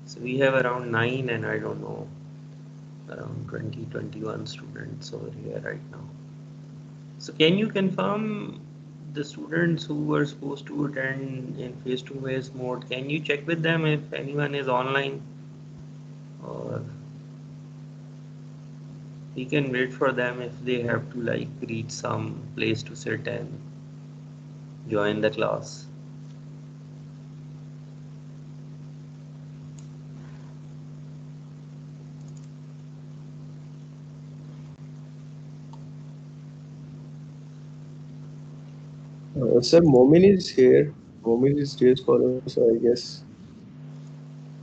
So we have around 9 and I don't know, around 20-21 students over here right now. So can you confirm the students who were supposed to attend in face-to-face mode? Can you check with them if anyone is online, or we can wait for them if they have to like reach some place to sit and join the class? Sir, Momin is here. Momin is today's scholar, so I guess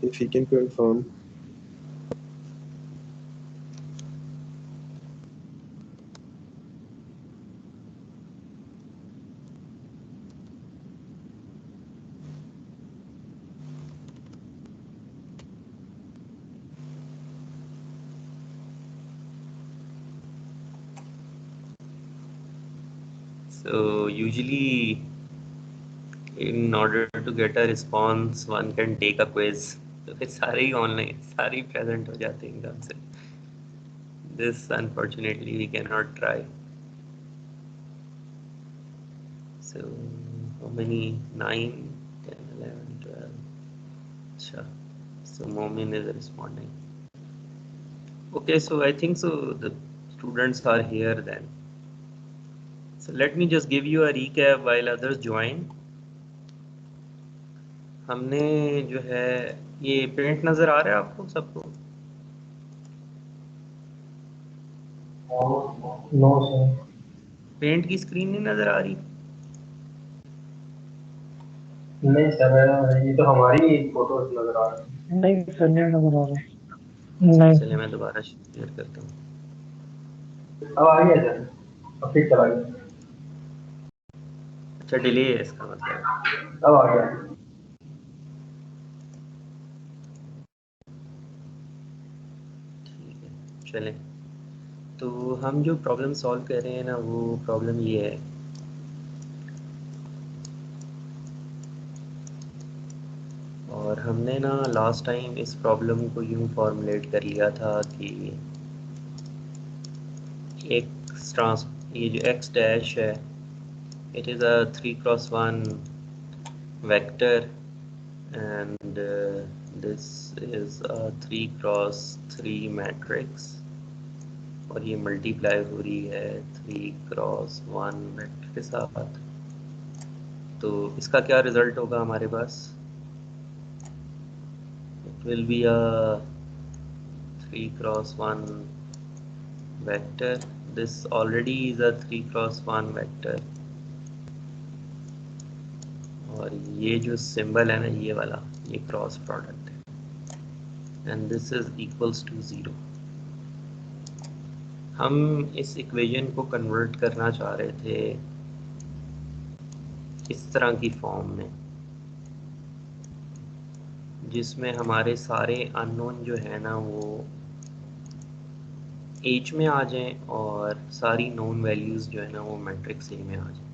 if he can confirm. So usually in order to get a response one can take a quiz. तो फिर सारे ही online सारे ही present हो जाते हैं एकदम से. This unfortunately we cannot try. So how many? 9, 10, 11, 12. Sure. So Momin is responding. Okay, so I think so the students are here then. So let me just give you a recap while others join. हमने जो है ये paint नज़र आ रहा है आपको सबको? No sir, paint की स्क्रीन नहीं नज़र आ रही? नहीं सर, ये तो हमारी फोटोज नजर आ रही है। नहीं सर, नहीं नजर आ रहा। अच्छा नहीं चलिए मैं दोबारा शेयर करता हूँ. अब आ गया सर, अब फिर चला गया, अच्छा डिले है इसका मतलब. अब आ गया। ठीक है चलें. तो हम जो प्रॉब्लम सॉल्व कर रहे हैं ना वो प्रॉब्लम ये है. और हमने ना लास्ट टाइम इस प्रॉब्लम को यूँ फॉर्मुलेट कर लिया था कि एक्स ट्रांस ये जो एक्स डैश है it is a 3x1 vector and this is a 3x3 matrix और ये मल्टीप्लाई हो रही है 3x1 वेक्टर के साथ. तो इसका क्या रिज़ल्ट होगा हमारे पास? It will be a 3x1 vector. This already is a 3x1 vector. और ये जो सिंबल है ना ये वाला ये क्रॉस प्रोडक्ट है and this is equals to 0. हम इस इक्वेशन को कन्वर्ट करना चाह रहे थे इस तरह की फॉर्म में जिसमें हमारे सारे अननोन जो है ना वो एच में आ जाएं और सारी नोन वैल्यूज़ जो है ना वो मैट्रिक्स ए में आ जाएं.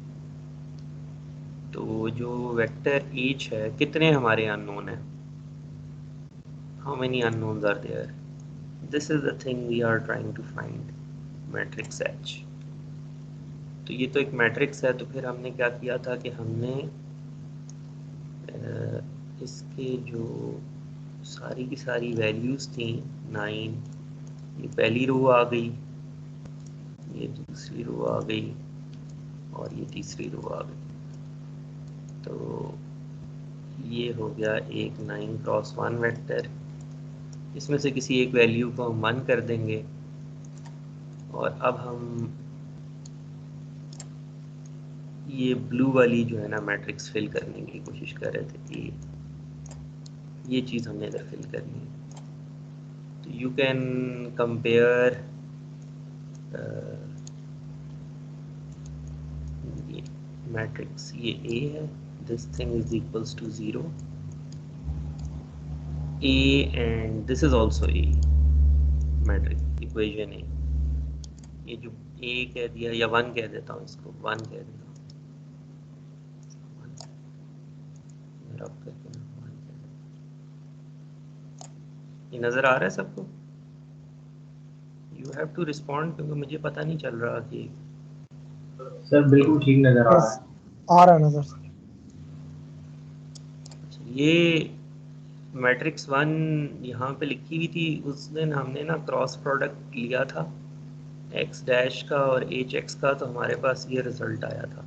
तो जो वेक्टर एच है कितने हमारे अननोन हैं? How many unknowns are there? This is the thing we are trying to find. Matrix H. तो ये तो एक मैट्रिक्स है. तो फिर हमने क्या किया था कि हमने इसके जो सारी की सारी वैल्यूज़ थी 9, ये पहली रो आ गई, ये दूसरी रो आ गई और ये तीसरी रो आ गई. तो ये हो गया एक 9x1 वेक्टर. इसमें से किसी एक वैल्यू को हम 1 कर देंगे. और अब हम ये ब्लू वाली जो है ना मैट्रिक्स फिल करने की कोशिश कर रहे थे कि ये चीज़ हमने इधर फिल करनी है. तो यू कैन कंपेयर ये मैट्रिक्स ये ए है. This thing is equals to 0 A and this is also A. Matrix equation A. ये जो ए कह दिया या 1 कह देता हूँ इसको 1 कह देता हूँ. रब करके 1 कह देता ये नज़र आ रहा है सबको? यू हैव टू रिस्पॉन्ड, क्योंकि मुझे पता नहीं चल रहा कि सर बिल्कुल ठीक नजर आ रहा यस, है। आ रहा है नजर। ये मैट्रिक्स 1 यहाँ पे लिखी हुई थी। उस दिन हमने ना क्रॉस प्रोडक्ट लिया था एक्स डैश का और एच एक्स का, तो हमारे पास ये रिज़ल्ट आया था।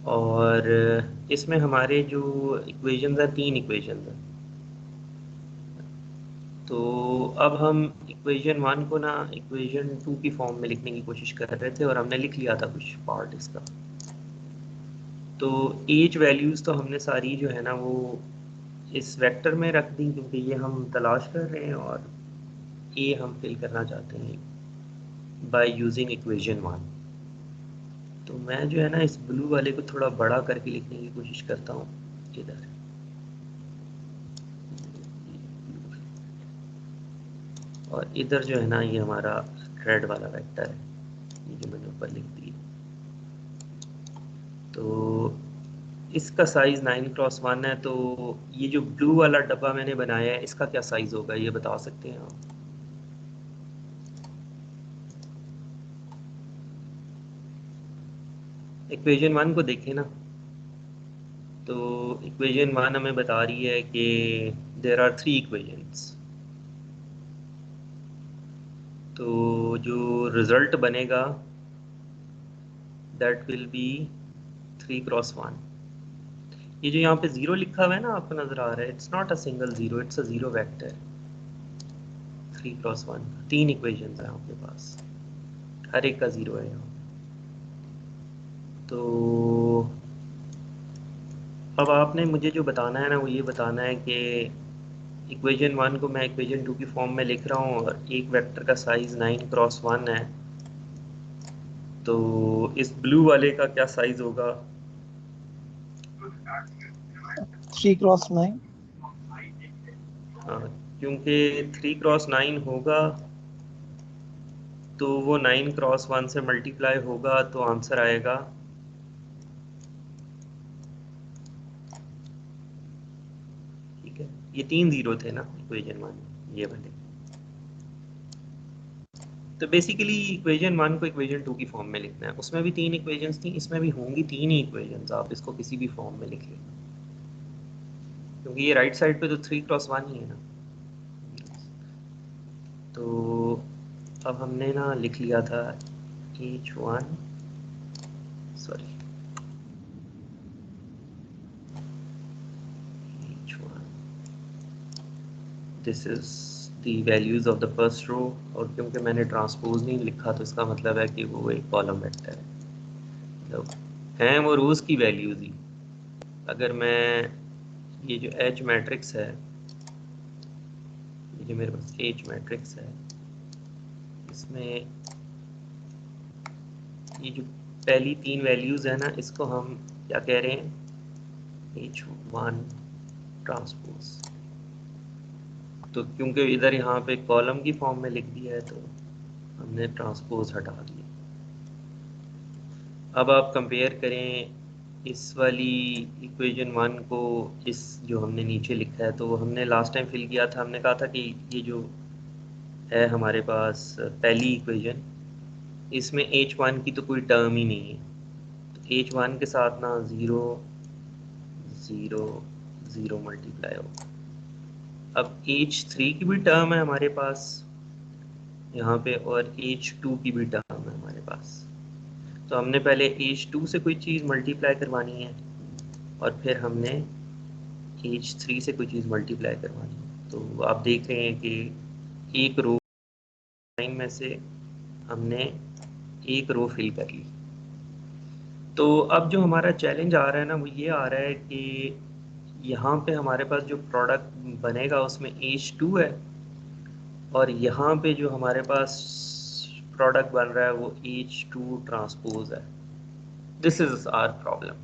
और इसमें हमारे जो इक्वेशंस हैं, 3 इक्वेशंस हैं। तो अब हम इक्वेशन 1 को ना इक्वेशन 2 की फॉर्म में लिखने की कोशिश कर रहे थे, और हमने लिख लिया था कुछ पार्ट इसका। तो एच वैल्यूज़ तो हमने सारी जो है ना वो इस वेक्टर में रख दी, क्योंकि ये हम तलाश कर रहे हैं, और ए हम फिल करना चाहते हैं बाय यूजिंग इक्वेशन 1। तो मैं जो है ना इस ब्लू वाले को थोड़ा बड़ा करके लिखने की कोशिश करता हूँ इधर, और इधर जो है ना ये हमारा रेड वाला वेक्टर है, ये जो मैंने ऊपर लिख दिया। तो इसका साइज़ 9x1 है। तो ये जो ब्लू वाला डब्बा मैंने बनाया है, इसका क्या साइज़ होगा, ये बता सकते हैं आप? इक्वेशन 1 को देखें ना, तो इक्वेशन 1 हमें बता रही है कि देयर आर 3 इक्वेशंस। तो जो रिज़ल्ट बनेगा दैट विल बी 3x1। ये जो यहाँ पे 0 लिखा हुआ है ना, आपको नज़र आ रहा है, it's not a single zero, it's a zero vector. 3x1 3 equations हैं आपके पास, हर एक का 0 है यहाँ। तो अब आपने मुझे जो बताना है ना, वो ये बताना है कि इक्वेशन 1 को मैं इक्वेशन 2 की फॉर्म में लिख रहा हूँ, और एक वेक्टर का साइज़ 9x1 है। तो इस ब्लू वाले का क्या साइज़ होगा? 3x9। हाँ, क्योंकि 3x9 होगा, तो वो 9x1 से मल्टीप्लाई होगा, तो आंसर आएगा ठीक है। ये 3 ज़ीरो थे ना इक्वेशन 1, ये वाले। तो बेसिकली इक्वेशन 1 को इक्वेशन 2 की फॉर्म में लिखना है। उसमें भी 3 इक्वेशंस थी, इसमें भी होंगी 3 ही इक्वेशंस। आप इसको किसी भी फॉर्म में लिख लेना, क्योंकि ये राइट साइड पे तो 3x1 ही है ना। तो अब हमने ना लिख लिया था H1, sorry H1, this is the values of the first row. और क्योंकि मैंने ट्रांसपोज नहीं लिखा, तो इसका मतलब है कि वो एक कॉलम वेक्टर है, मतलब हैं वो रोज की वैल्यूज ही। अगर मैं ये जो H मैट्रिक्स है, ये जो मेरे पास H मैट्रिक्स है, इसमें ये जो पहली 3 वैल्यूज़ है ना, इसको हम क्या कह रहे हैं, H1 ट्रांसपोज। तो क्योंकि इधर यहाँ पे कॉलम की फॉर्म में लिख दिया है, तो हमने ट्रांसपोज हटा दिया। अब आप कंपेयर करें इस वाली इक्वेशन 1 को इस जो हमने नीचे लिखा है। तो हमने लास्ट टाइम फिल किया था, हमने कहा था कि ये जो है हमारे पास पहली इक्वेशन, इसमें H1 की तो कोई टर्म ही नहीं है। तो H1 के साथ ना 0 0 0 मल्टीप्लाई होगा। अब H3 की भी टर्म है हमारे पास यहाँ पे, और H2 की भी टर्म है हमारे पास। तो हमने पहले H2 से कोई चीज़ मल्टीप्लाई करवानी है, और फिर हमने H3 से कोई चीज़ मल्टीप्लाई करवानी है। तो आप देख रहे हैं कि एक रो लाइन में से हमने एक रो फिल कर ली। तो अब जो हमारा चैलेंज आ रहा है ना, वो ये आ रहा है कि यहाँ पे हमारे पास जो प्रोडक्ट बनेगा उसमें H2 है, और यहाँ पे जो हमारे पास प्रोडक्ट बन रहा है वो H2 ट्रांसपोज है। This is our problem.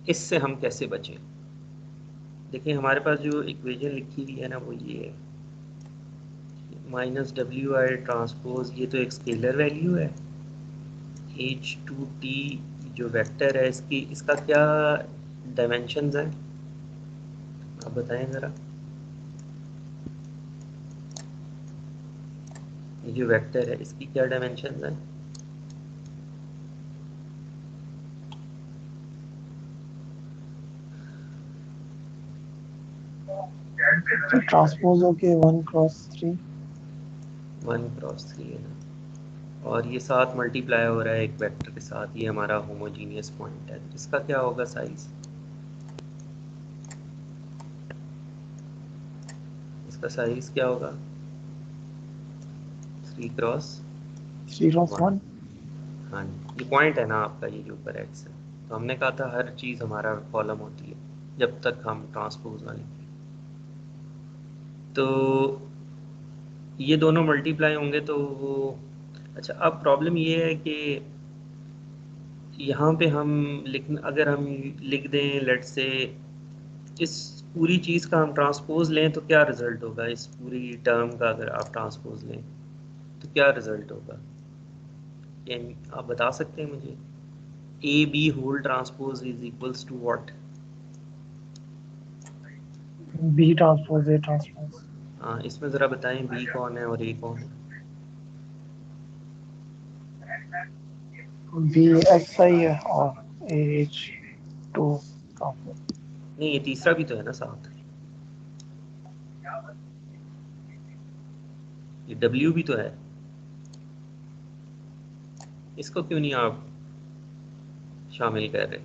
इससे हम कैसे बचें? देखिए हमारे पास जो इक्वेशन लिखी हुई है ना, वो ये है -WI ट्रांसपोज। ये तो एक स्केलर वैल्यू है। H2T जो वेक्टर है, इसका क्या डायमेंशंस हैं, आप बताएं ज़रा। ये जो वेक्टर है इसकी क्या डायमेंशन है? तो ट्रांसपोज होके 1 क्रॉस 3। 1 क्रॉस 3 है ना, और ये साथ मल्टीप्लाई हो रहा है एक वेक्टर के साथ, ये हमारा होमोजीनियस पॉइंट है, इसका क्या होगा साइज? इसका साइज क्या होगा? 3 क्रॉस 1। हाँ जी, ये पॉइंट है ना आपका, ये जो ऊपर एक्स है। तो हमने कहा था हर चीज़ हमारा कॉलम होती है जब तक हम ट्रांसपोज ना लिखें। तो ये दोनों मल्टीप्लाई होंगे तो वो, अच्छा अब प्रॉब्लम ये है कि यहाँ पे हम अगर हम लिख दें लेट से इस पूरी चीज़ का हम ट्रांसपोज लें तो क्या रिजल्ट होगा? इस पूरी टर्म का अगर आप ट्रांसपोज लें तो क्या रिजल्ट होगा? यानी आप बता सकते हैं मुझे? A B whole transpose is equals to what? B transpose A transpose. हाँ, इसमें ज़रा बताएं बी कौन है और ए कौन है? बी एक्स आई है और ए एच 2 ट्रांसपोज। नहीं, ये तीसरा भी तो है ना साथ, ये डब्ल्यू भी तो है, इसको क्यों नहीं आप शामिल कर रहे?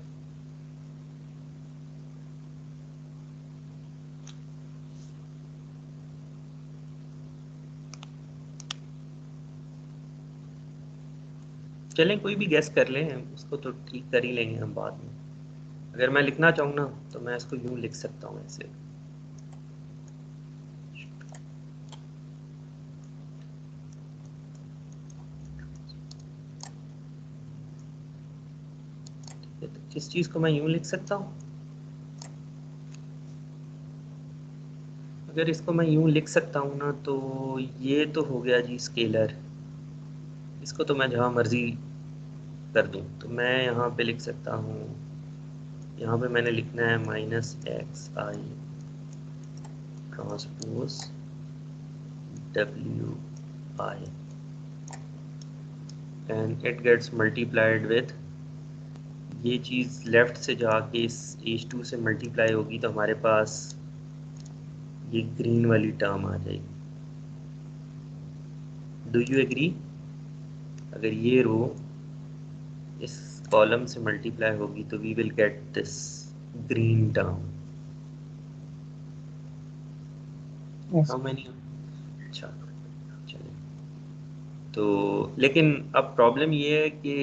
चलें कोई भी गेस कर लें, उसको तो ठीक कर ही लेंगे हम बाद में। अगर मैं लिखना चाहूँ ना तो मैं इसको यूँ लिख सकता हूँ ऐसे, इस चीज़ को मैं यूँ लिख सकता हूँ। अगर इसको मैं यूँ लिख सकता हूँ ना तो ये तो हो गया जी स्केलर, इसको तो मैं जहाँ मर्ज़ी कर दूँ। तो मैं यहाँ पे लिख सकता हूँ, यहाँ पे मैंने लिखना है minus X I transpose W I and it gets multiplied with, ये चीज़ लेफ़्ट से जाके इस H2 से मल्टीप्लाई होगी तो हमारे पास ये ग्रीन वाली टर्म आ जाएगी। Do you agree? अगर ये रो इस कॉलम से मल्टीप्लाई होगी तो we will get this green term. Yes. How many? अच्छा चलिए, तो लेकिन अब प्रॉब्लम ये है कि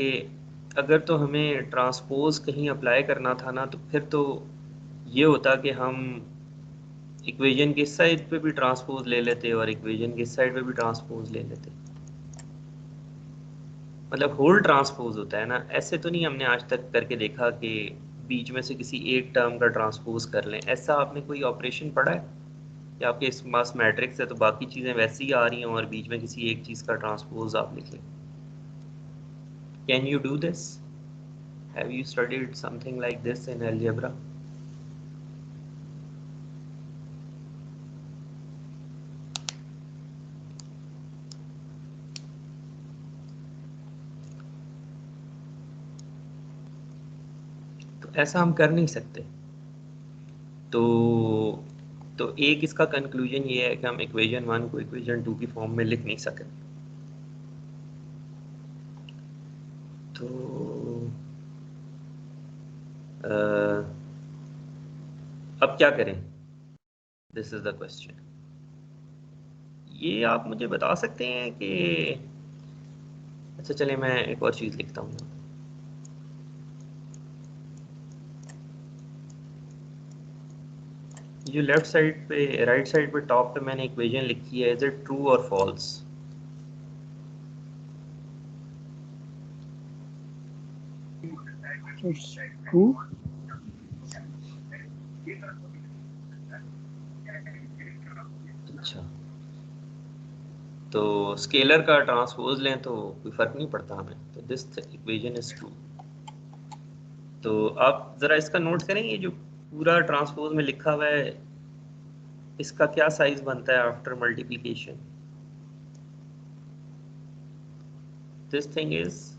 अगर तो हमें ट्रांसपोज कहीं अप्लाई करना था ना तो फिर तो ये होता कि हम इक्वेशन की इस साइड पे भी ट्रांसपोज ले लेते और इक्वेशन की इस साइड पे भी ट्रांसपोज ले लेते, मतलब होल ट्रांसपोज होता है ना। ऐसे तो नहीं हमने आज तक करके देखा कि बीच में से किसी एक टर्म का ट्रांसपोज कर लें, ऐसा आपने कोई ऑपरेशन पढ़ा है कि आपके इस पास मैट्रिक्स है तो बाकी चीज़ें वैसे ही आ रही हैं और बीच में किसी एक चीज़ का ट्रांसपोज आप लिख लें? Can you do this? Have you studied something like this in algebra? तो ऐसा हम कर नहीं सकते। तो एक इसका कंक्लूजन ये है कि हम इक्वेशन 1 को इक्वेशन 2 की फॉर्म में लिख नहीं सकते। तो अब क्या करें? This is the question. ये आप मुझे बता सकते हैं कि, अच्छा चलिए मैं एक और चीज़ लिखता हूँ। जो लेफ्ट साइड पे राइट साइड पे टॉप पे मैंने इक्वेशन लिखी है, इज इट ट्रू और फॉल्स? It's true. अच्छा, तो स्केलर का ट्रांसपोज लें तो कोई फ़र्क नहीं पड़ता हमें, तो दिस इक्वेशन इज ट्रू। तो आप ज़रा इसका नोट करें, ये जो पूरा ट्रांसपोज में लिखा हुआ है इसका क्या साइज बनता है after multiplication? this thing is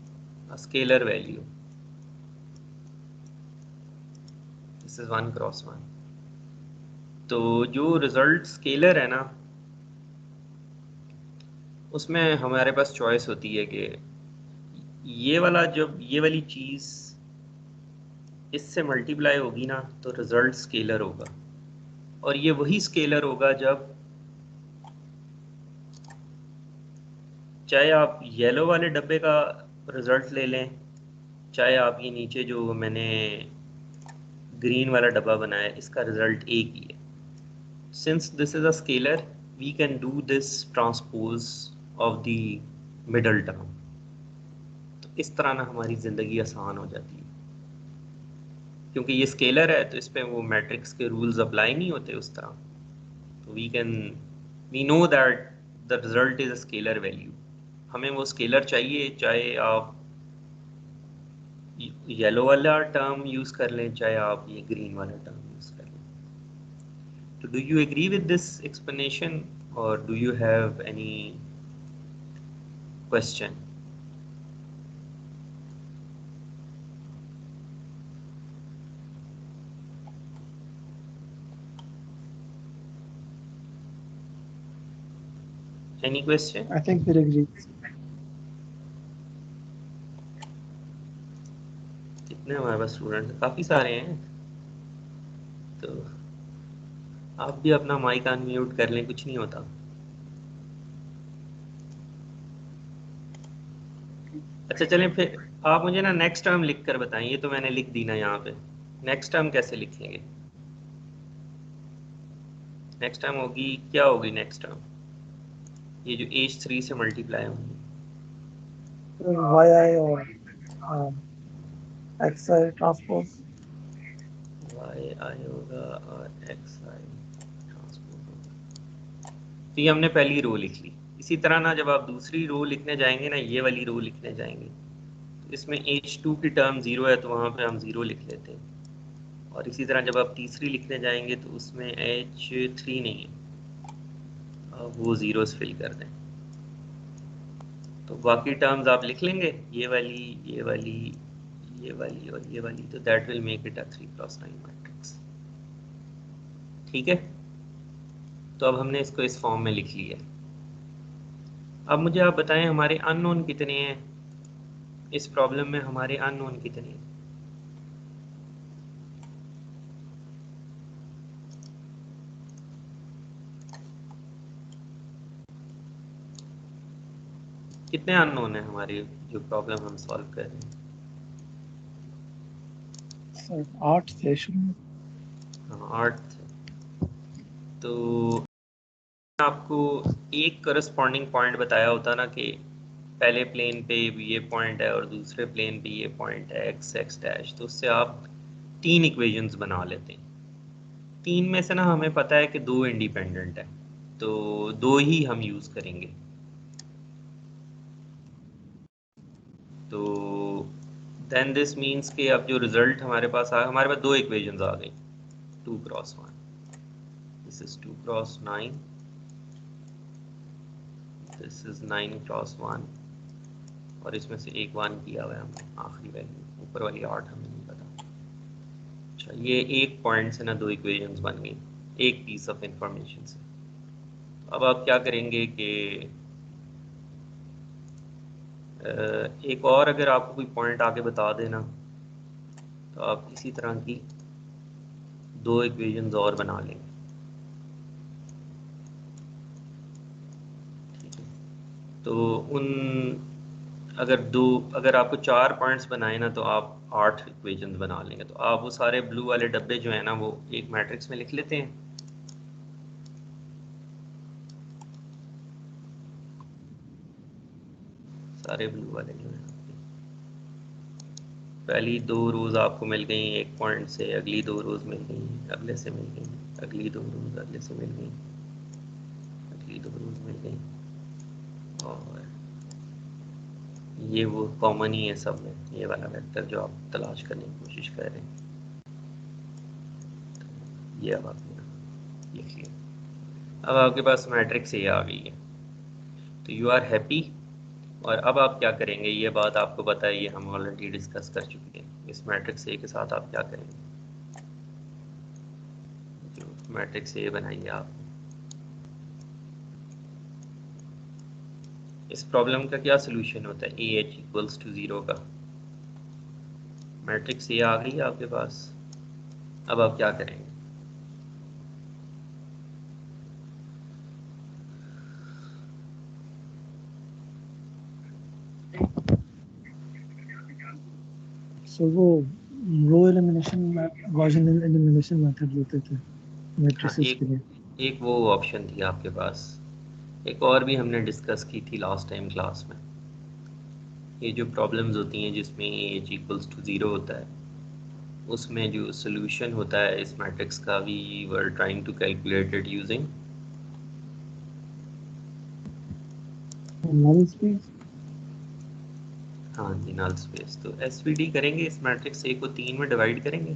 a scalar value. This is 1 cross 1. तो जो रिजल्ट स्केलर है ना, उसमें हमारे पास चॉइस होती है कि ये वाला, जब ये वाली चीज इससे मल्टीप्लाई होगी ना तो रिजल्ट स्केलर होगा, और ये वही स्केलर होगा जब चाहे आप येलो वाले डब्बे का रिजल्ट ले लें, चाहे आप ये नीचे जो मैंने ग्रीन वाला डब्बा बनाया है इसका रिजल्ट एक ही है. Since this is a scalar we can do this transpose of the middle term. तो इस तरह ना हमारी ज़िंदगी आसान हो जाती है, क्योंकि ये स्केलर है तो इस पे वो मैट्रिक्स के रूल्स अप्लाई नहीं होते उस तरह. तो we know that the result is a scalar value. हमें वो स्केलर चाहिए, चाहे आप येलो वाला टर्म यूज कर लें, चाहे आप ये ग्रीन वाला टर्म यूज कर लें. तो do you agree with this explanation और do you have any question? Any question? I think we agree. कितने हमारे पास स्टूडेंट? काफी सारे हैं. तो आप भी अपना माइक अनम्यूट कर लें, कुछ नहीं होता. अच्छा चलें, फिर आप मुझे ना नेक्स्ट टर्म लिख कर बताएं. ये तो मैंने लिख दी ना यहाँ पे. नेक्स्ट टर्म कैसे लिखेंगे? नेक्स्ट टर्म होगी, क्या होगी नेक्स्ट टर्म? ये जो H3 से मल्टीप्लाई होंगी. YI और XI ट्रांसपोज. YI होगा और XI ट्रांसपोज होगा. तो ये हमने पहली रो लिख ली. इसी तरह ना जब आप दूसरी रो लिखने जाएंगे ना, ये वाली रो लिखने जाएंगे, तो इसमें H2 की टर्म 0 है तो वहाँ पे हम 0 लिख लेते हैं. और इसी तरह जब आप तीसरी लिखने जाएंगे तो उसमें H3 नहीं है, अब वो जीरोस फिल कर दें. तो बाकी टर्म्स आप लिख लेंगे, ये वाली, ये वाली, ये वाली और ये वाली. तो that will make it a 3x9 matrix. ठीक है. तो अब हमने इसको इस फॉर्म में लिख लिया. अब मुझे आप बताएं हमारे अननोन कितने हैं? इस प्रॉब्लम में हमारे अननोन कितने हैं? कितने अननोन है हमारी जो प्रॉब्लम हम सॉल्व कर रहे हैं? सर 8 थे शुरू में. हाँ 8 थे. तो आपको एक करस्पॉन्डिंग पॉइंट बताया होता ना कि पहले प्लेन पे ये पॉइंट है और दूसरे प्लेन पे ये पॉइंट है x डैश, तो उससे आप 3 इक्वेशंस बना लेते हैं. 3 में से ना हमें पता है कि 2 इंडिपेंडेंट है, तो 2 ही हम यूज करेंगे. तो देन दिस मीन्स कि अब जो रिजल्ट हमारे पास आया, हमारे पास 2 इक्वेशंस आ गई. 2 cross 1, this is 2 cross 9, this is 9 cross 1, और इसमें से एक 1 किया हुआ है हमने आखिरी वैल्यू, ऊपर वाली 8 हमें नहीं पता. अच्छा, ये एक पॉइंट से ना 2 इक्वेशंस बन गई एक पीस ऑफ इंफॉर्मेशन से. अब आप क्या करेंगे कि एक और अगर आपको कोई पॉइंट आगे बता देना तो आप इसी तरह की 2 इक्वेशंस और बना लेंगे. ठीक है. तो अगर आपको 4 पॉइंट्स बनाए ना तो आप 8 इक्वेशंस बना लेंगे. तो आप वो सारे ब्लू वाले डब्बे जो है ना वो एक मैट्रिक्स में लिख लेते हैं. सारे ब्लू वाले जो हैं, पहली 2 रोज आपको मिल गई एक पॉइंट से, अगली 2 रोज मिल गई अगले से मिल गई, अगली 2 रोज अगले से मिल गई, अगली 2 रोज मिल गई, और ये वो कॉमन ही है सब में, ये वाला वेक्टर जो आप तलाश करने की कोशिश कर रहे हैं. ये अब आपने लिख लिया. अब आपके पास मैट्रिक्स ये आ गई है. तो यू आर हैप्पी और अब आप क्या करेंगे, ये बात आपको पता है, ये हम ऑलरेडी डिस्कस कर चुके हैं। इस मैट्रिक्स ए के साथ आप क्या करेंगे, जो मैट्रिक्स ए बनाइए आप। इस प्रॉब्लम का क्या सोल्यूशन होता है, ए एच इक्वल्स टू 0 का। मैट्रिक्स ए आ गई है आपके पास, अब आप क्या करेंगे। सो वो row elimination Gaussian elimination method लेते थे हाँ, मैट्रिसेस के लिए। एक वो ऑप्शन थी आपके पास, एक और भी हमने डिस्कस की थी लास्ट टाइम क्लास में। ये जो प्रॉब्लम्स होती हैं जिसमें एच इक्वल्स टू 0 होता है, उसमें जो सोल्यूशन होता है इस मैट्रिक्स का, we were trying to calculate it using null space. हाँ जी, नल स्पेस। तो एसवीडी करेंगे, इस मैट्रिक्स ए को 3 में डिवाइड करेंगे,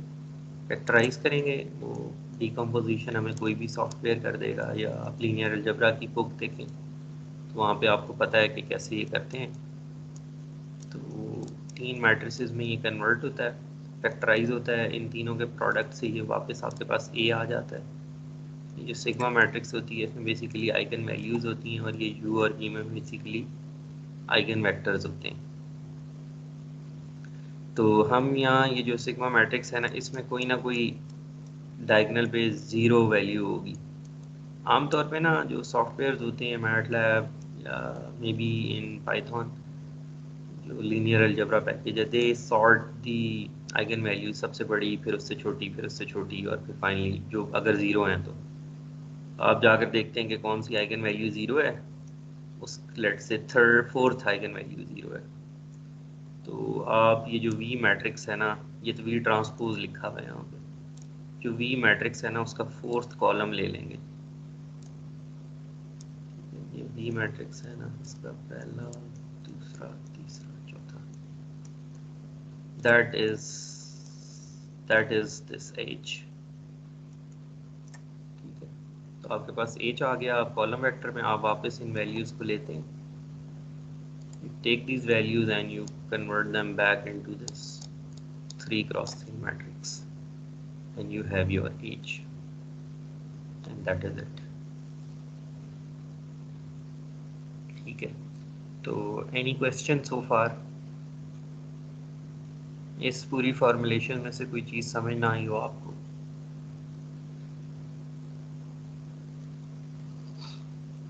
फैक्टराइज करेंगे। वो डिकम्पोजिशन हमें कोई भी सॉफ्टवेयर कर देगा, या आप लीनियर अलजेब्रा की बुक देखें तो वहाँ पे आपको पता है कि कैसे ये करते हैं। तो 3 मैट्रिसेस में ये कन्वर्ट होता है, फैक्टराइज होता है, इन तीनों के प्रोडक्ट से ये वापस आपके पास ए आ जाता है। ये जो सिग्मा मैट्रिक्स होती है इसमें बेसिकली आइगन वैल्यूज़ होती हैं, और ये यू और ई में बेसिकली आइगन वेक्टर्स होते हैं। तो हम यहाँ ये जो सिग्मा मैट्रिक्स है ना, इसमें कोई ना कोई डायगोनल पे 0 वैल्यू होगी। आमतौर पे ना जो सॉफ्टवेयर होते हैं मैटलैब या मे बी इन पाइथन, जो लीनियर अलजेब्रा पैकेज है, they sort the eigen value, सबसे बड़ी फिर उससे छोटी फिर उससे छोटी, और फिर फाइनली जो अगर 0 है तो आप जाकर देखते हैं कि कौन सी आइगन वैल्यू 0 है, उस लेट से फोर्थ आइगन वैल्यू 0 है। तो आप ये जो वी मैट्रिक्स है ना, ये तो वी ट्रांसपोज लिखा हुआ है यहाँ पे, जो वी मैट्रिक्स है ना उसका फोर्थ कॉलम ले लेंगे। ये वी मैट्रिक्स है ना, इसका पहला दूसरा तीसरा चौथा, दैट इज दिस एच। ठीक है, तो आपके पास एच आ गया। आप कॉलम वेक्टर में आप वापस इन वैल्यूज को लेते हैं, you take these values and you convert them back into this 3x3 matrix, and you have your H, and that is it. ठीक है, तो any question so far? इस पूरी फॉर्मुलेशन में से कोई चीज़ समझ ना आई हो आपको?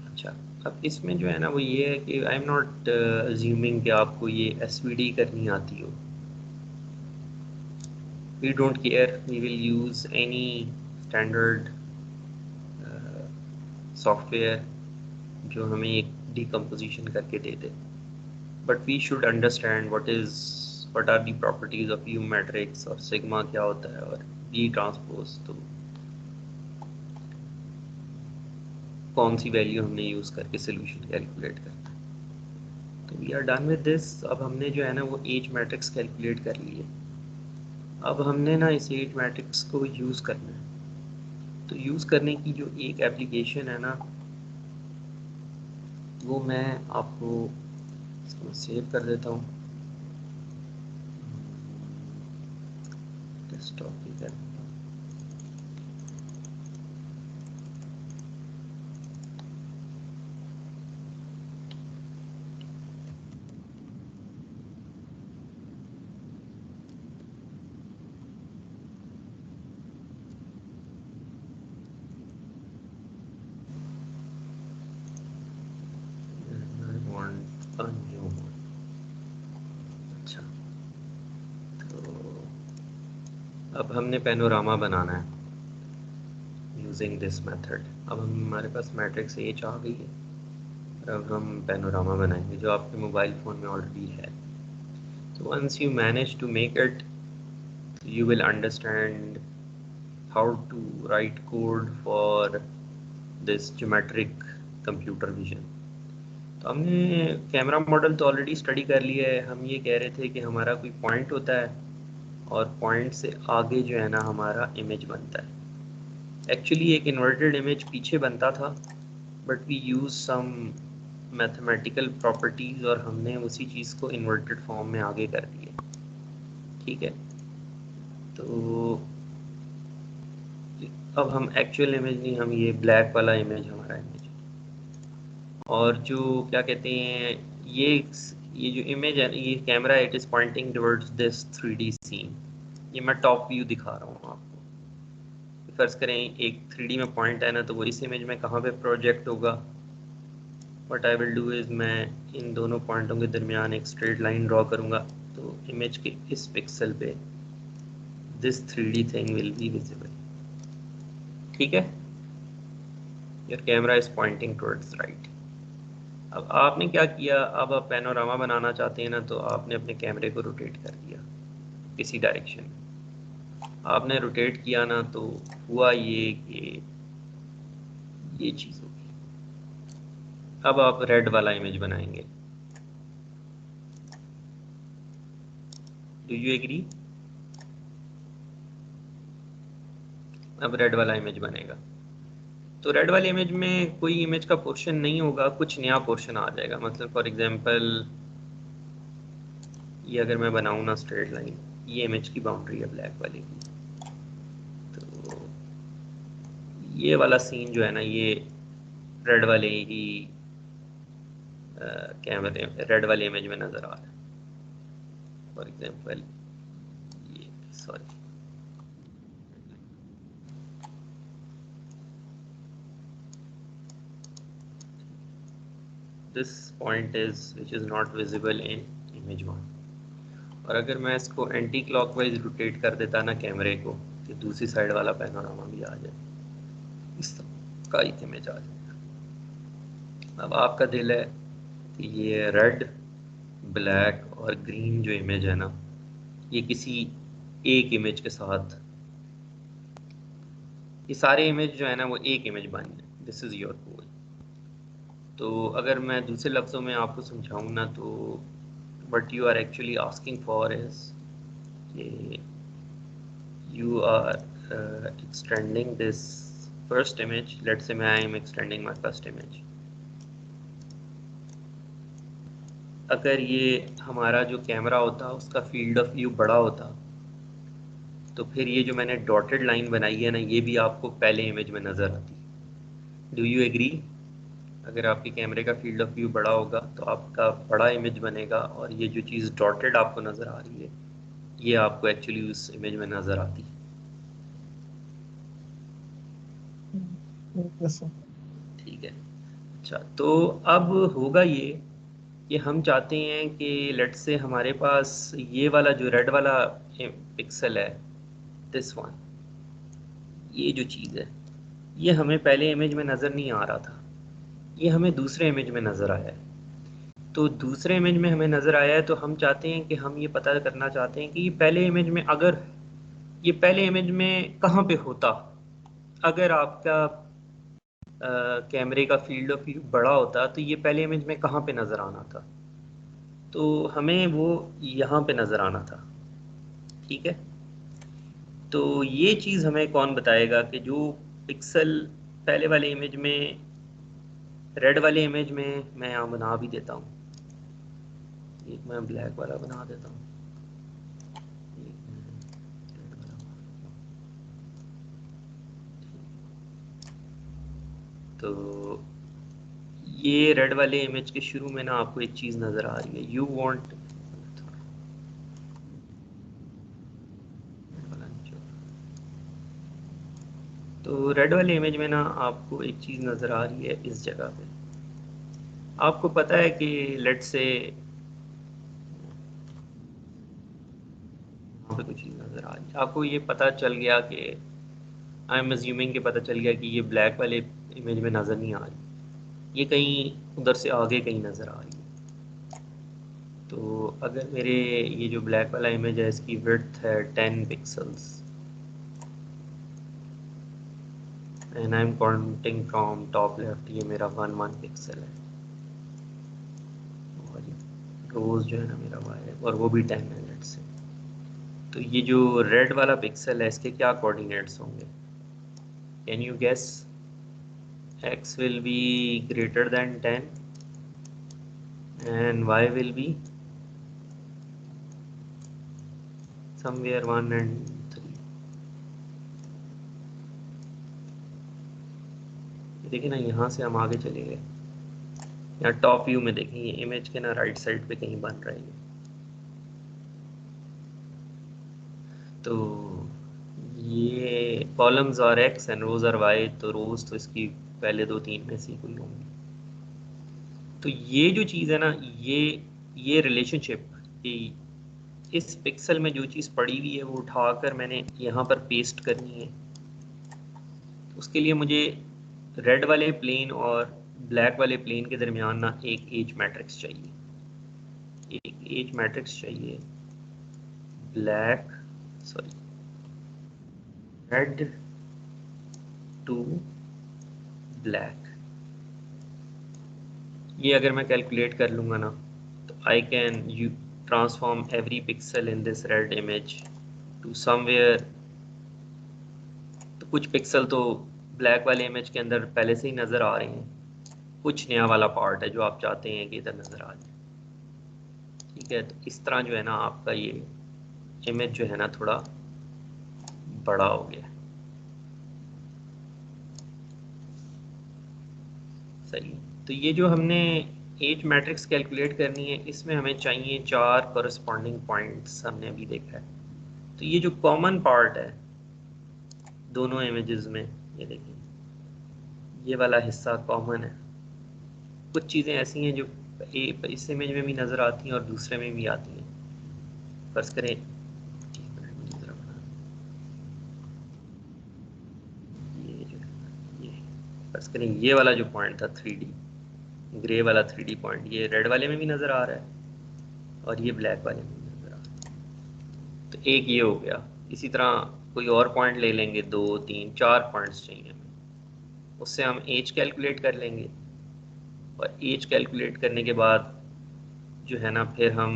अच्छा, अब इसमें जो है ना वो ये है कि आई एम नॉट अज्यूमिंग कि आपको ये एसवीडी करनी आती हो। We don't care, we will use any standard software जो हमें एक डिकम्पोजिशन करके दे दे, but we should understand what are the properties of U matrix, और सिग्मा क्या होता है, और बी ट्रांसपोज तो कौन सी वैल्यू हमने यूज़ करके सोल्यूशन कैलकुलेट करना है। तो we are done with this. अब हमने जो है ना वो एच मैट्रिक्स कैलकुलेट कर लिए। अब हमने ना इस एच मैट्रिक्स को यूज़ करना है। तो यूज़ करने की जो एक एप्लीकेशन है ना, वो मैं आपको इसको सेव कर देता हूँ डेस्कटॉप की तरफ। अच्छा, तो अब हमने पैनोरामा बनाना है यूजिंग दिस मेथड। अब हमारे पास मैट्रिक्स एच आ गई है, और अब हम पैनोरामा बनाएंगे जो आपके मोबाइल फ़ोन में ऑलरेडी है। तो once you manage to make it, you will understand how to write code for this geometric computer vision। तो हमने कैमरा मॉडल तो ऑलरेडी स्टडी कर लिया है। हम ये कह रहे थे कि हमारा कोई पॉइंट होता है, और पॉइंट से आगे जो है ना हमारा इमेज बनता है। एक्चुअली एक इन्वर्टेड इमेज पीछे बनता था, but we use some mathematical properties और हमने उसी चीज़ को इन्वर्टेड फॉर्म में आगे कर दिया। ठीक है, तो अब हम एक्चुअल इमेज नहीं, हम ये ब्लैक वाला इमेज हमारा इमेज, और जो क्या कहते हैं ये जो इमेज है, ये camera it is pointing towards this 3D scene. ये मैं टॉप व्यू दिखा रहा हूँ आपको। फर्ज करें एक 3D में पॉइंट है ना, तो वो इस इमेज में कहाँ पे प्रोजेक्ट होगा। What I will do is मैं इन दोनों पॉइंटों के दरमियान एक स्ट्रेट लाइन ड्रॉ करूँगा, तो इमेज के इस पिक्सल पे this 3D thing will be visible. ठीक है, your camera is pointing towards right. अब आपने क्या किया, अब आप पैनोरामा बनाना चाहते हैं ना, तो आपने अपने कैमरे को रोटेट कर दिया किसी डायरेक्शन में। आपने रोटेट किया ना, तो हुआ ये कि ये चीज़ होगी। अब आप रेड वाला इमेज बनाएंगे। Do you agree? अब रेड वाला इमेज बनेगा, तो रेड वाले इमेज में कोई इमेज का पोर्शन नहीं होगा, कुछ नया पोर्शन आ जाएगा। मतलब फॉर एग्जांपल ये अगर मैं बनाऊँ ना स्ट्रेट लाइन, ये इमेज की बाउंड्री है ब्लैक वाले की, तो ये वाला सीन जो है ना, ये रेड वाले ही कैमरे रेड वाले इमेज में नज़र आ रहा है। फॉर एग्जांपल ये, sorry, this point is which is not visible in image 1। और अगर मैं इसको एंटी क्लॉकवाइज रोटेट कर देता ना कैमरे को, तो दूसरी साइड वाला पैनोरामा भी आ जाए, इस तरह का एक इमेज आ जाए। अब आपका दिल है कि ये रेड, ब्लैक और ग्रीन जो इमेज है ना, ये किसी एक इमेज के साथ, ये सारे इमेज जो है ना वो एक इमेज बन जाए। This is your goal. तो अगर मैं दूसरे लफ्ज़ों में आपको समझाऊँ ना, तो what you are actually asking for is you are extending this first image. Let's say I am extending my first image. अगर ये हमारा जो कैमरा होता उसका फील्ड ऑफ व्यू बड़ा होता, तो फिर ये जो मैंने डॉटेड लाइन बनाई है ना, ये भी आपको पहले इमेज में नज़र आती। Do you agree? अगर आपके कैमरे का फील्ड ऑफ व्यू बड़ा होगा तो आपका बड़ा इमेज बनेगा, और ये जो चीज़ डॉटेड आपको नज़र आ रही है, ये आपको एक्चुअली उस इमेज में नज़र आती। Yes sir. ठीक है, अच्छा, तो अब होगा ये कि हम चाहते हैं कि लेट से हमारे पास ये वाला जो रेड वाला पिक्सल है, दिस वन, ये जो चीज़ है, ये हमें पहले इमेज में नज़र नहीं आ रहा था, ये हमें दूसरे इमेज में नज़र आया है। तो दूसरे इमेज में हमें नज़र आया है, तो हम चाहते हैं कि हम ये पता करना चाहते हैं कि ये पहले इमेज में, अगर ये पहले इमेज में कहाँ पे होता, अगर आपका कैमरे का फील्ड ऑफ व्यू बड़ा होता, तो ये पहले इमेज में कहाँ पे नज़र आना था। तो हमें वो यहाँ पे नज़र आना था। ठीक है, तो ये चीज़ हमें कौन बताएगा कि जो पिक्सल पहले वाले इमेज में, रेड वाले इमेज में, मैं यहाँ बना भी देता हूँ, एक मैं ब्लैक वाला बना देता हूँ, एक मैं रेड वाला बना देता हूँ। तो ये रेड वाले इमेज के शुरू में ना आपको एक चीज़ नज़र आ रही है, यू वांट, तो रेड वाले इमेज में ना आपको एक चीज़ नज़र आ रही है इस जगह पे। आपको पता है कि लेट से यहाँ पे कुछ चीज़ नज़र आ रही है, आपको ये पता चल गया कि आई एम अज्यूमिंग कि पता चल गया कि ये ब्लैक वाले इमेज में नज़र नहीं आ रही, ये कहीं उधर से आगे कहीं नज़र आ रही है। तो अगर मेरे ये जो ब्लैक वाला इमेज है, इसकी विड्थ है 10 pixels, and I am counting from top left, ये मेरा 1 पिक्सल है, और रोज जो है ना मेरा वाई है, और वो भी 10 है लेट से। तो ये जो रेड वाला पिक्सल है, इसके क्या कोऑर्डिनेट्स होंगे? Can you guess? x will be greater than 10, and y will be somewhere 1 and 3. देखिए ना, यहाँ से हम आगे चले गए। यहाँ टॉप व्यू में देखें, ये इमेज के ना राइट साइड पे कहीं बन रही है। तो ये कॉलम्स और एक्स एंड रोज और वाई, तो रोज तो इसकी पहले 2-3 में से कोई होंगी। तो ये जो चीज़ है ना, ये रिलेशनशिप, इस पिक्सल में जो चीज़ पड़ी हुई है वो उठाकर मैंने यहाँ पर पेस्ट करनी है। उसके लिए मुझे रेड वाले प्लेन और ब्लैक वाले प्लेन के दरमियान ना एक एज मैट्रिक्स चाहिए। एक एज मैट्रिक्स चाहिए रेड टू ब्लैक। ये अगर मैं कैलकुलेट कर लूँगा ना, तो I can you transform every pixel in this red image to somewhere. तो कुछ पिक्सल तो ब्लैक वाले इमेज के अंदर पहले से ही नज़र आ रहे हैं, कुछ नया वाला पार्ट है जो आप चाहते हैं कि इधर नज़र आ जाए। ठीक है, तो इस तरह जो है ना आपका ये इमेज जो है ना थोड़ा बड़ा हो गया। सही। तो ये जो हमने एज मैट्रिक्स कैलकुलेट करनी है, इसमें हमें चाहिए 4 कॉरस्पॉन्डिंग पॉइंट्स, हमने अभी देखा है। तो ये जो कॉमन पार्ट है दोनों इमेजेस में, ये देखिए ये वाला हिस्सा कॉमन है। कुछ चीज़ें ऐसी हैं जो इस इमेज में भी नज़र आती हैं और दूसरे में भी आती हैं। फर्ज करें, फर्ज करें ये वाला जो पॉइंट था 3D ग्रे वाला 3D पॉइंट, ये रेड वाले में भी नज़र आ रहा है और ये ब्लैक वाले में भी नज़र आ रहा है। तो एक ये हो गया। इसी तरह कोई और पॉइंट ले लेंगे, 2 3 4 पॉइंट्स चाहिए हमें, उससे हम एज कैलकुलेट कर लेंगे। और एज कैलकुलेट करने के बाद जो है ना, फिर हम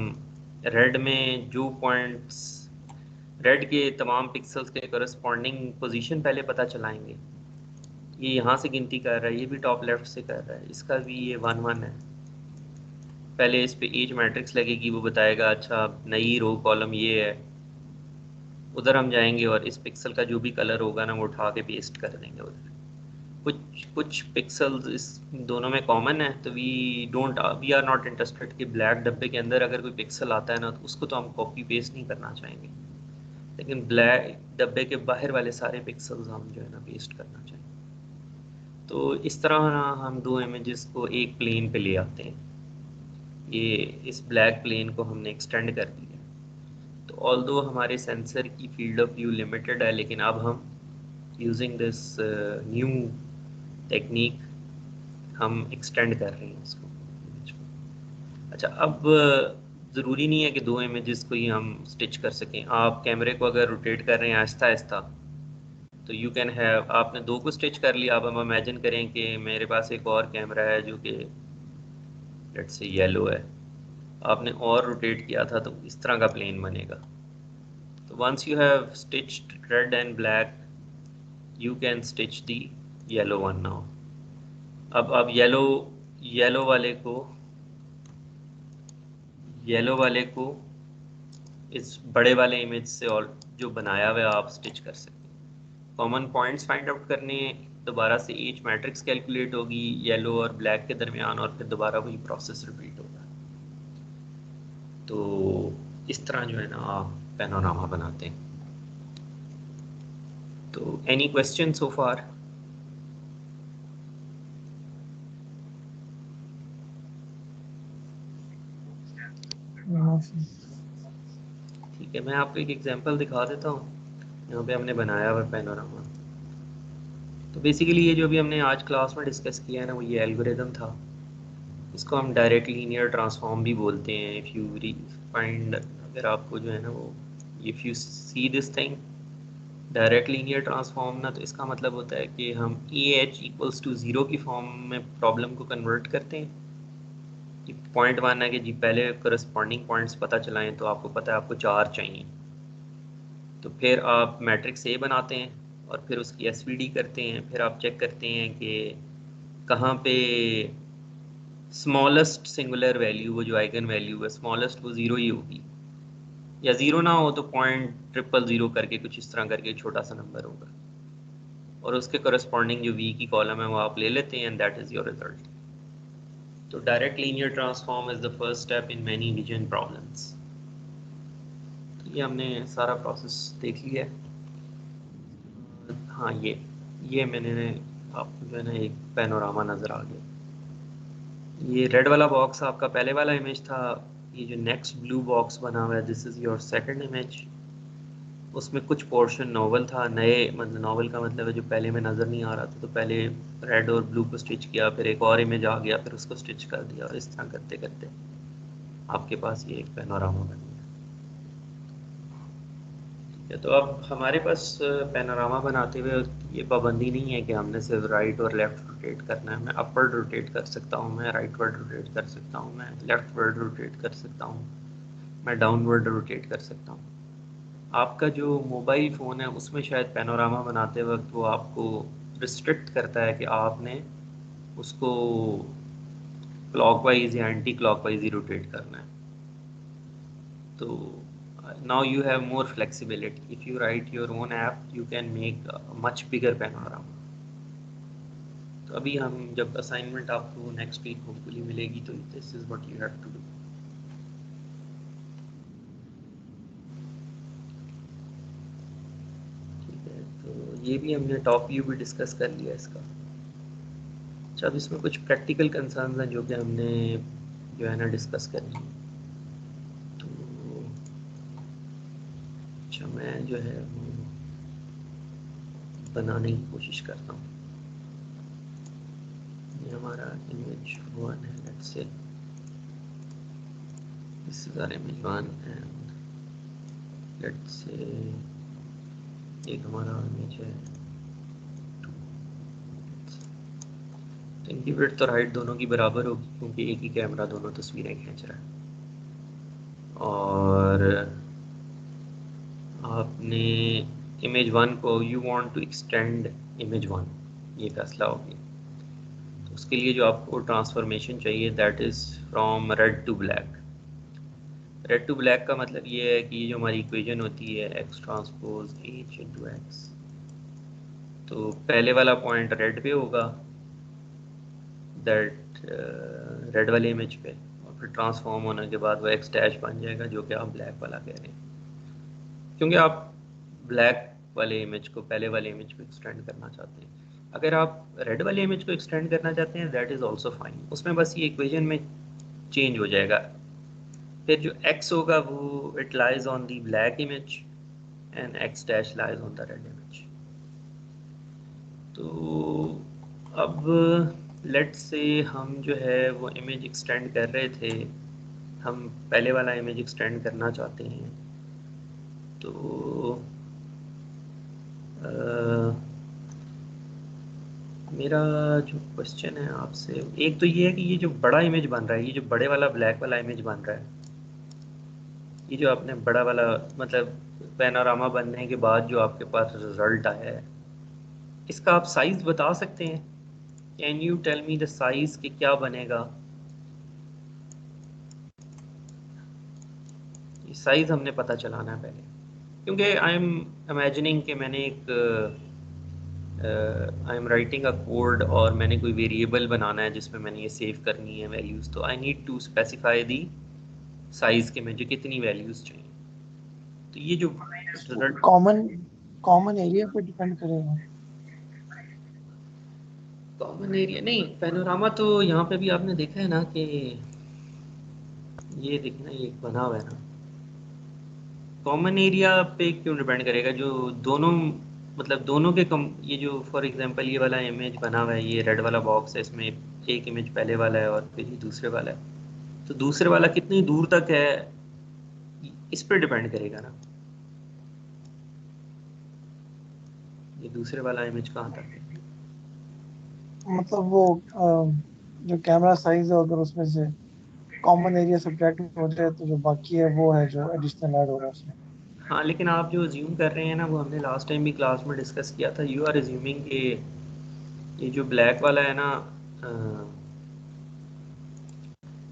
रेड में जो पॉइंट्स, रेड के तमाम पिक्सल्स के करस्पॉन्डिंग पोजीशन पहले पता चलाएंगे। ये यहाँ से गिनती कर रहा है, ये भी टॉप लेफ्ट से कर रहा है, इसका भी ये 1 1 है। पहले इस पे एज मैट्रिक्स लगेगी, वो बताएगा अच्छा नई रो कॉलम ये है। उधर हम जाएंगे और इस पिक्सल का जो भी कलर होगा ना वो उठा के पेस्ट कर देंगे उधर। कुछ पिक्सल्स इस दोनों में कॉमन है, तो वी आर नॉट इंटरेस्टेड कि ब्लैक डब्बे के अंदर अगर कोई पिक्सल आता है ना तो उसको तो हम कॉपी पेस्ट नहीं करना चाहेंगे, लेकिन ब्लैक डब्बे के बाहर वाले सारे पिक्सल्स हम जो है ना पेस्ट करना चाहेंगे। तो इस तरह ना हम दो इमेजेस को एक प्लेन पे ले आते हैं। ये इस ब्लैक प्लेन को हमने एक्सटेंड कर दिया। तो ऑल्दो हमारे सेंसर की फील्ड ऑफ व्यू लिमिटेड है, लेकिन अब हम यूजिंग दिस न्यू टेक्निक हम एक्सटेंड कर रहे हैं इसको। अच्छा, अब ज़रूरी नहीं है कि दो इमेजेस को ही हम स्टिच कर सकें। आप कैमरे को अगर रोटेट कर रहे हैं आहिस्ता आहिस्ता, तो यू कैन हैव, आपने दो को स्टिच कर लिया। अब हम इमेजिन करें कि मेरे पास एक और कैमरा है जो कि लेट्स से येलो है, आपने और रोटेट किया था तो इस तरह का प्लेन बनेगा। तो once you have stitched red and black, you can stitch the yellow one now. अब येलो वाले को इस बड़े वाले इमेज से और जो बनाया हुआ है आप स्टिच कर सकते हैं। कॉमन पॉइंट्स फाइंड आउट करने, दोबारा से एज मैट्रिक्स कैलकुलेट होगी येलो और ब्लैक के दरमियान, और फिर दोबारा वही प्रोसेस रिपीट होगा। तो इस तरह जो है ना आप पैनोरामा बनाते हैं। तो एनी क्वेश्चन सो फार? ठीक है, मैं आपको एक एग्जांपल दिखा देता हूँ। यहाँ पे हमने बनाया हुआ पैनोरामा। तो बेसिकली ये जो भी हमने आज क्लास में डिस्कस किया है ना, वो ये एल्गोरिदम था। इसको हम डायरेक्ट लीनियर ट्रांसफॉर्म भी बोलते हैं। इफ़ यू फाइंड, अगर आपको जो है ना वो, if you see this thing direct linear transform ना, तो इसका मतलब होता है कि हम AH=0 की फॉर्म में प्रॉब्लम को कन्वर्ट करते हैं। कि पॉइंट 1 है कि जी पहले करस्पॉन्डिंग पॉइंट्स पता चलाएं, तो आपको पता है आपको 4 चाहिए। तो फिर आप मैट्रिक्स A बनाते हैं और फिर उसकी SVD करते हैं। फिर आप चेक करते हैं कि कहाँ पे स्मॉलेस्ट सिंगुलर वैल्यू, वो जो आइगन वैल्यू है स्मॉलेस्ट, वो 0 ही होगी, या 0 ना हो तो 0.000 करके कुछ इस तरह करके छोटा सा नंबर होगा, और उसके करस्पॉन्डिंग जो v की कॉलम है वो आप ले लेते हैं, and that is your result. तो direct linear transform is the first step in many vision problems. ये हमने सारा प्रोसेस देख लिया है। हाँ, ये मैंने आपको जो है ना एक पैनोरामा नज़र आ गया। ये रेड वाला बॉक्स आपका पहले वाला इमेज था, ये जो नेक्स्ट ब्लू बॉक्स बना हुआ है this is your second image. उसमें कुछ पोर्शन नॉवल था, नए मतलब नॉवल का मतलब है जो पहले में नज़र नहीं आ रहा था, तो पहले रेड और ब्लू को स्टिच किया, फिर एक और इमेज आ गया, फिर उसको स्टिच कर दिया, और इस तरह करते करते आपके पास ये एक पैनोरामा बन गया। तो अब हमारे पास पैनोरामा बनाते हुए ये पाबंदी नहीं है कि हमने सिर्फ राइट और लेफ़्ट रोटेट करना है। मैं अपवर्ड रोटेट कर सकता हूँ, मैं राइटवर्ड रोटेट कर सकता हूँ, मैं लेफ्टवर्ड रोटेट कर सकता हूँ, मैं डाउनवर्ड रोटेट कर सकता हूँ। आपका जो मोबाइल फ़ोन है उसमें शायद पैनोरामा बनाते वक्त वो आपको रिस्ट्रिक्ट करता है कि आपने उसको क्लॉकवाइज या एंटी क्लॉकवाइज ही रोटेट करना है। तो now you have more flexibility. If you write your own app, you can make a much bigger panorama. तो अभी हम जब असाइनमेंट आपको नेक्स्ट वीक होपफुली मिलेगी तो this is what you have to do. ठीक है, तो ये भी हमने टॉप व्यू भी डिस्कस कर लिया इसका। अच्छा, अब इसमें कुछ प्रैक्टिकल कंसर्न्स हैं जो कि हमने जो है ना डिस्कस करनी है। तो अच्छा, मैं जो है वो बनाने की कोशिश करता हूँ। ये हमारा इमेज 1 है, let's say this is our image 1 and let's say एक हमारा इमेज है 2। तो इनकी विड्थ और हाइट दोनों की बराबर होगी क्योंकि एक ही कैमरा दोनों तस्वीरें खींच रहा है। और आपने इमेज 1 को you want to extend image 1, ये फैसला हो गया। तो उसके लिए जो आपको ट्रांसफॉर्मेशन चाहिए that is from red to black. Red to black का मतलब ये है कि ये जो हमारी इक्वेशन होती है x transpose h into x, तो पहले वाला पॉइंट रेड पे होगा, दैट रेड वाले इमेज पे, और फिर ट्रांसफॉर्म होने के बाद वो x डैश बन जाएगा जो कि आप ब्लैक वाला कह रहे हैं, क्योंकि आप ब्लैक वाले इमेज को पहले वाले इमेज को एक्सटेंड करना चाहते हैं। अगर आप रेड वाले इमेज को एक्सटेंड करना चाहते हैं दैट इज़ ऑल्सो फाइन, उसमें बस ये इक्वेशन में चेंज हो जाएगा। फिर जो x होगा वो it lies on the black image and x dash lies on the red image. तो अब लेट्स से हम जो है वो इमेज एक्सटेंड कर रहे थे, हम पहले वाला इमेज एक्सटेंड करना चाहते हैं। तो मेरा जो क्वेश्चन है आपसे, एक तो ये है कि ये जो बड़ा इमेज बन रहा है, ये जो बड़े वाला ब्लैक वाला इमेज बन रहा है, ये जो आपने बड़ा वाला मतलब पैनोरामा बनने के बाद जो आपके पास रिजल्ट आया है, इसका आप साइज बता सकते हैं? Can you tell me the size कि क्या बनेगा? ये साइज हमने पता चलाना है पहले, क्योंकि आई एम इमेजिनिंग कि मैंने एक I am writing a code और मैंने कोई वेरिएबल बनाना है जिसमें मैंने ये सेव करनी है वैल्यूज़, तो I need to specify the size के मुझे कितनी वैल्यूज़ चाहिए। तो ये जो रिजल्ट कॉमन एरिया पे डिपेंड करेगा। कॉमन एरिया नहीं, पैनोरामा तो यहाँ पे भी आपने देखा है ना कि ये देखिए ना, ये बना हुआ है ना। कॉमन एरिया पे क्यों डिपेंड करेगा? जो दोनों मतलब दोनों के ये जो फॉर एग्जांपल ये वाला इमेज बना हुआ है, ये रेड वाला बॉक्स है, इसमें एक इमेज पहले वाला है और फिर ये दूसरे वाला है, तो दूसरे वाला कितनी दूर तक है इस पर डिपेंड करेगा ना। ये दूसरे वाला इमेज कहाँ तक है? मतलब वो जो कैमरा साइज है अगर उसमें से कॉमन एरिया सब्ट्रैक्ट हो जाए तो जो बाकी है वो है जो एडिशनल ऐड होगा उसमें। हाँ, लेकिन आप जो अज्यूम कर रहे हैं ना, वो हमने लास्ट टाइम भी क्लास में डिस्कस किया था। यू आर अज्यूमिंग कि ये जो ब्लैक वाला है ना,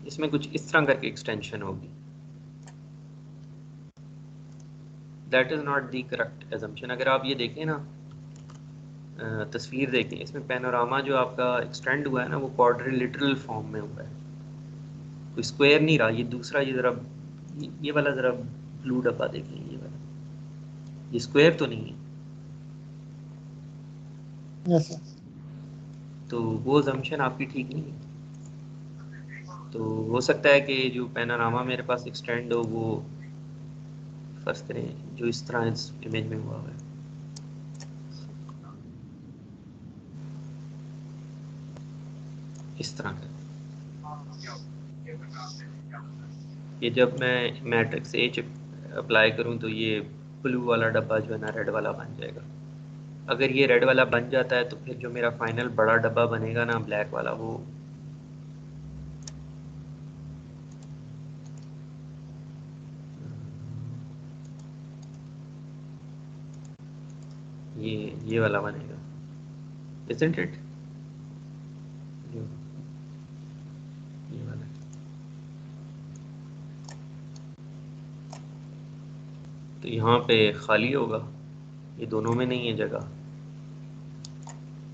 इसमें कुछ इस तरह करके एक्सटेंशन होगी। That is not the correct assumption. अगर आप ये देखें ना, तस्वीर देखें, इसमें पैनोरामा जो आपका एक्सटेंड हुआ है ना, वो क्वाड्रिलेटरल फॉर्म में हुआ है, कोई स्क्वायर नहीं रहा। ये दूसरा, ये ज़रा ये वाला ज़रा ब्लू डब्बा देखें, ये वाला, ये स्क्वायर तो नहीं है। Yes sir. तो वो अजम्पशन आपकी ठीक नहीं है। तो हो सकता है कि जो पैनोरामा मेरे पास एक्सटेंड हो वो फर्ज करें जो इस तरह इस इमेज में हुआ है, इस तरह का। ये जब मैं मैट्रिक्स ए अप्लाई करूं तो ये ब्लू वाला डब्बा जो है ना रेड वाला बन जाएगा। अगर ये रेड वाला बन जाता है तो फिर जो मेरा फाइनल बड़ा डब्बा बनेगा ना ब्लैक वाला, वो ये वाला बनेगा, isn't it? ये वाला। तो यहाँ पे खाली होगा, ये दोनों में नहीं है जगह।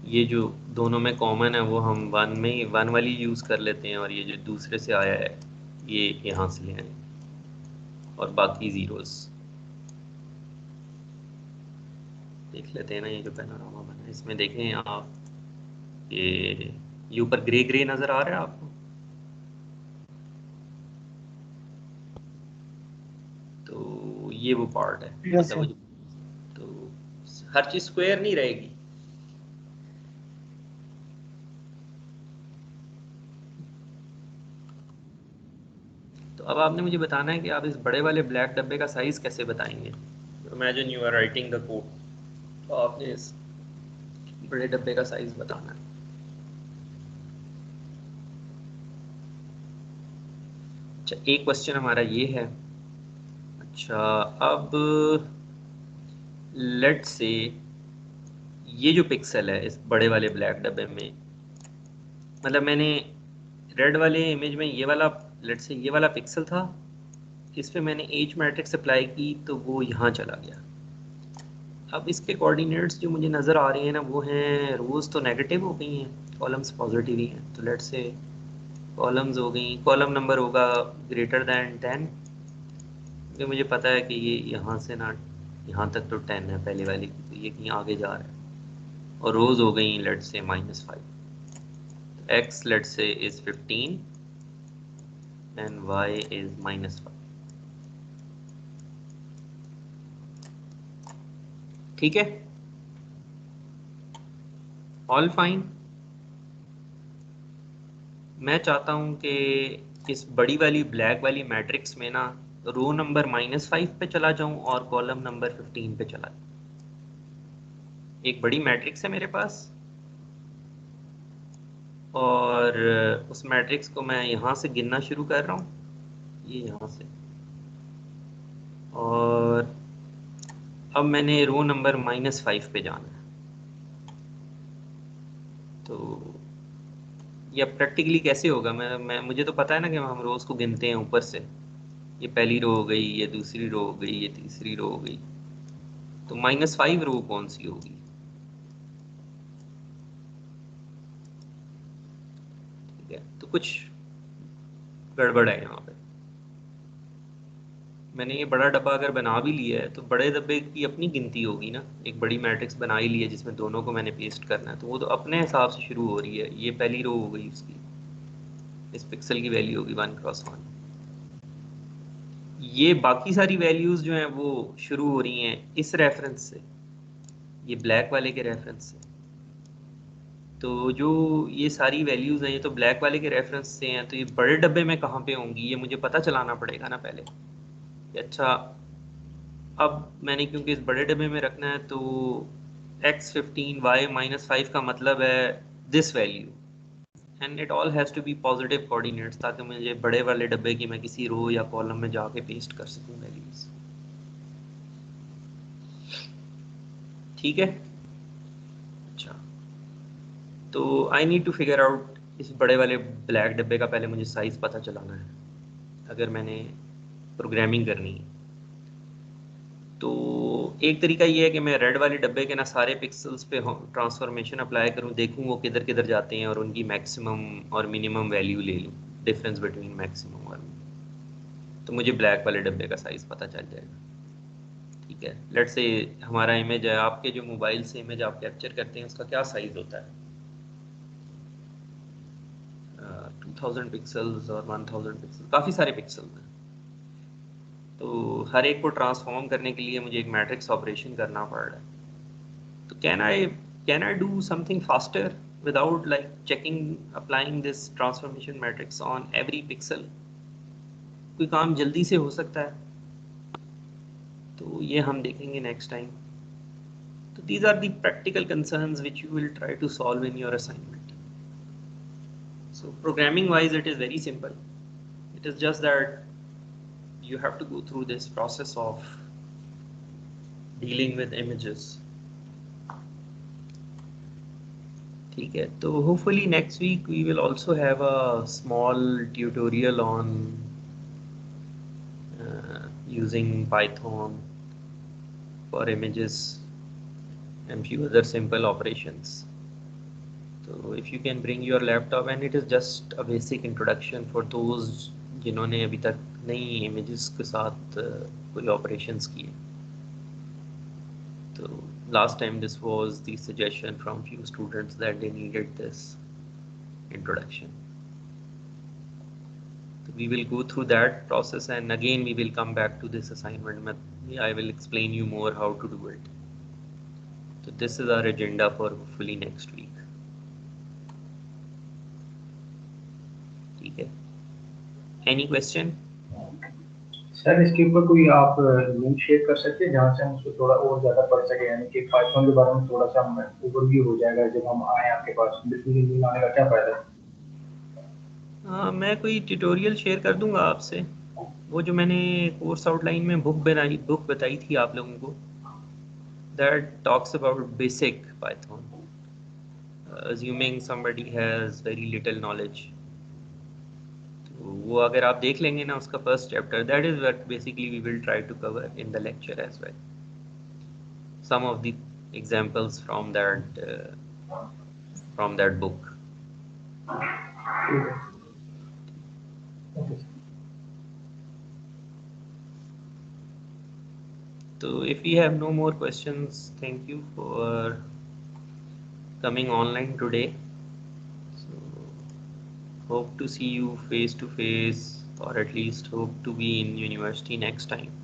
ये जो दोनों में कॉमन है वो हम वन में ही, वन वाली यूज़ कर लेते हैं, और ये जो दूसरे से आया है ये यहाँ से ले आए, और बाकी ज़ीरोज़ देख लेते हैं ना। ये जो पैनोरामा बना है इसमें देखें आप, ये ऊपर ग्रे ग्रे नज़र आ रहा है आपको? तो ये वो पार्ट है, यस मतलब वो सर। तो हर चीज़ स्क्वायर नहीं रहेगी। तो अब आपने मुझे बताना है कि आप इस बड़े वाले ब्लैक डब्बे का साइज़ कैसे बताएंगे। Imagine you are writing the code, तो आपने इस बड़े डब्बे का साइज़ बताना है। अच्छा, एक क्वेश्चन हमारा ये है। अच्छा, अब लेट से ये जो पिक्सल है इस बड़े वाले ब्लैक डब्बे में, मतलब मैंने रेड वाले इमेज में ये वाला, लेट से ये वाला पिक्सल था, इस पे मैंने एज मैट्रिक्स अप्लाई की तो वो यहाँ चला गया। अब इसके कोऑर्डिनेट्स जो मुझे नज़र आ रहे हैं ना, वो हैं रोज़ तो नेगेटिव हो गई हैं, कॉलम्स पॉजिटिव ही हैं। तो लेट से कॉलम्स हो गई, कॉलम नंबर होगा ग्रेटर दैन 10, क्योंकि मुझे पता है कि ये यहाँ से ना यहाँ तक तो 10 है पहले वाली की, तो ये कहीं आगे जा रहा है। और रोज़ हो गई लेट से -5, x लेट से इज़ 15 एंड y इज़ -5। ठीक है, ऑल फाइन। मैं चाहता हूँ कि इस बड़ी वाली ब्लैक वाली मैट्रिक्स में ना रो नंबर -5 पे चला जाऊँ और कॉलम नंबर 15 पे चला जाऊँ। एक बड़ी मैट्रिक्स है मेरे पास, और उस मैट्रिक्स को मैं यहाँ से गिनना शुरू कर रहा हूँ, ये यहाँ से, और अब मैंने रो नंबर -5 पे जाना है। तो ये प्रैक्टिकली कैसे होगा? मैं मुझे तो पता है ना कि हम रोज़ को गिनते हैं ऊपर से। ये पहली रो हो गई, ये दूसरी रो हो गई, ये तीसरी रो हो गई, तो -5 रो कौन सी होगी? ठीक है, तो कुछ गड़बड़ है यहाँ पे। मैंने ये बड़ा डब्बा अगर बना भी लिया है तो बड़े डब्बे की अपनी गिनती होगी ना। एक बड़ी मैट्रिक्स बना ही ली है जिसमें दोनों को मैंने पेस्ट करना है, तो वो तो अपने हिसाब से शुरू हो रही है। ये पहली रो हो गई उसकी, इस पिक्सल की वैल्यू होगी 1×1। ये बाकी सारी वैल्यूज़ जो हैं वो शुरू हो रही हैं इस रेफरेंस से, ये ब्लैक वाले के रेफरेंस से। तो जो ये सारी वैल्यूज़ हैं ये तो ब्लैक वाले के रेफरेंस से हैं, तो ये बड़े डब्बे में कहाँ पे होंगी ये मुझे पता चलाना पड़ेगा ना पहले। अच्छा, अब मैंने क्योंकि इस बड़े डब्बे में रखना है तो x15 y -5 का मतलब है this value, and it all has to be positive coordinates, ताकि मुझे बड़े वाले डब्बे की मैं किसी रो या कॉलम में जाके पेस्ट कर सकूं वैल्यूज़। ठीक है। अच्छा, तो I need to figure out इस बड़े वाले ब्लैक डब्बे का पहले मुझे साइज़ पता चलाना है अगर मैंने प्रोग्रामिंग करनी है। तो एक तरीका ये है कि मैं रेड वाले डब्बे के ना सारे पिक्सल्स पे ट्रांसफॉर्मेशन अप्लाई करूं, देखूं वो किधर किधर जाते हैं और उनकी मैक्सिमम और मिनिमम वैल्यू ले लूं, डिफरेंस बिटवीन मैक्सिमम और तो मुझे ब्लैक वाले डब्बे का साइज़ पता चल जाएगा। ठीक है, लेट्स से हमारा इमेज है, आपके जो मोबाइल से इमेज आप कैप्चर करते हैं उसका क्या साइज़ होता है? 2000 पिक्सल्स और 1000 पिक्सल, काफ़ी सारे पिक्सल्स हैं। तो हर एक को ट्रांसफॉर्म करने के लिए मुझे एक मैट्रिक्स ऑपरेशन करना पड़ रहा है। तो can I do something faster without like checking applying this transformation matrix on every pixel? कोई काम जल्दी से हो सकता है? तो ये हम देखेंगे नेक्स्ट टाइम। तो these are the practical concerns which you will try to solve in your assignment. So programming wise it is very simple. It is just that you have to go through this process of dealing with images. ठीक है, तो hopefully next week we will also have a small tutorial on using Python for images and few other simple operations. So if you can bring your laptop, and it is just a basic introduction for those जिन्होंने अभी तक नई images के साथ कोई operations किए। तो last time this was the suggestion from few students that they needed this introduction. So we will go through that process, and again we will come back to this assignment. I will explain you more how to do it. So this is our agenda for hopefully next week. ठीक है, any question? Sir इसके ऊपर कोई आप link share कर सकते हैं जहाँ से हम उसको थोड़ा और ज़्यादा पढ़ सकें, यानी कि पाइथन के बारे में थोड़ा सा ओवरव्यू हो जाएगा जब हम आए आपके पास। बिल्कुल लिंक आने का क्या फ़ायदा है? हाँ, मैं कोई ट्यूटोरियल शेयर कर दूंगा आपसे। वो जो मैंने कोर्स आउटलाइन में बुक बताई थी आप लोगों को, that talks about basic Python, assuming somebody has very little knowledge। तो वो अगर आप देख लेंगे ना उसका first chapter, that is what basically we will try to cover in the lecture as well, some of the examples from that book. So if we have no more questions, thank you for coming online today. So hope to see you face to face, or at least hope to be in university next time.